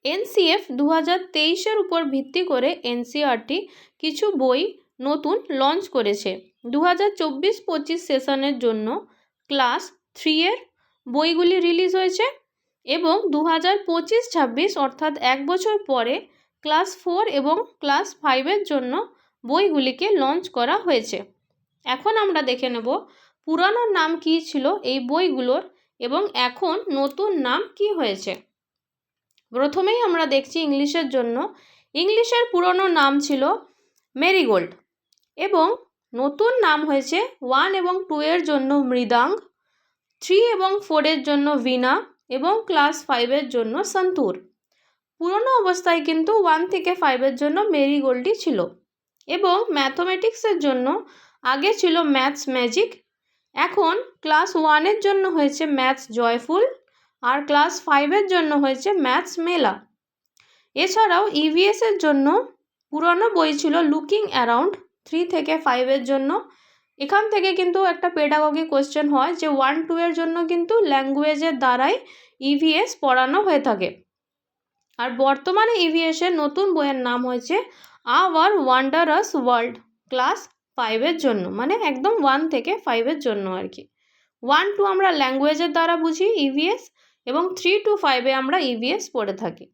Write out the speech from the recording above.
NCF 2023-এর উপর ভিত্তি করে এনসিইআরটি কিছু বই নতুন লঞ্চ করেছে। 2024-25 সেশনের জন্য ক্লাস 3-এর বইগুলি রিলিজ হয়েছে এবং 2025-26 অর্থাৎ 1 বছর পরে ক্লাস 4 এবং ক্লাস 5-এর জন্য বইগুলিকে লঞ্চ করা হয়েছে। এখন আমরা দেখে নেব পুরানো নাম কী ছিল এই বইগুলোর এবং এখন নতুন নাম কী হয়েছে। প্রথমেই আমরা দেখছি ইংলিশের জন্য। ইংলিশের পুরনো নাম ছিল মেরিগোল্ড এবং নতুন নাম হয়েছে 1 এবং 2 এর জন্য মৃদাঙ্গ, 3 এবং 4 এর জন্য বীণা এবং ক্লাস 5 এর জন্য সন্তুর। পুরনো অবস্থায় কিন্তু 1 থেকে 5 এর জন্য মেরিগোল্ডই ছিল। এবং ম্যাথমেটিক্সের জন্য আগে ছিল ম্যাথস ম্যাজিক, এখন ক্লাস 1 এর জন্য হয়েছে ম্যাথস জয়ফুল আর ক্লাস 5 এর জন্য হয়েছে ম্যাথস মেলা। এছাড়াও ইভিএস এর জন্য পুরনো বই ছিল লুকিং অ্যারাউন্ড 3 থেকে 5 এর জন্য। এখান থেকে কিন্তু একটা পেডাগজি কোশ্চেন হয় যে 1-2 এর জন্য কিন্তু ল্যাঙ্গুয়েজের দ্বারাই ইভিএস পড়ানো হয়ে থাকে। আর বর্তমানে ইভিএসের নতুন বইয়ের নাম হয়েছে আওয়ার ওয়ান্ডারাস ওয়ার্ল্ড, ক্লাস 5 এর জন্য, মানে একদম 1 থেকে 5 এর জন্য আর কি। 1-2 আমরা ল্যাঙ্গুয়েজের দ্বারা বুঝি ইভিএস এবং 3 to 5 আমরা ইভিএস পড়ে থাকি।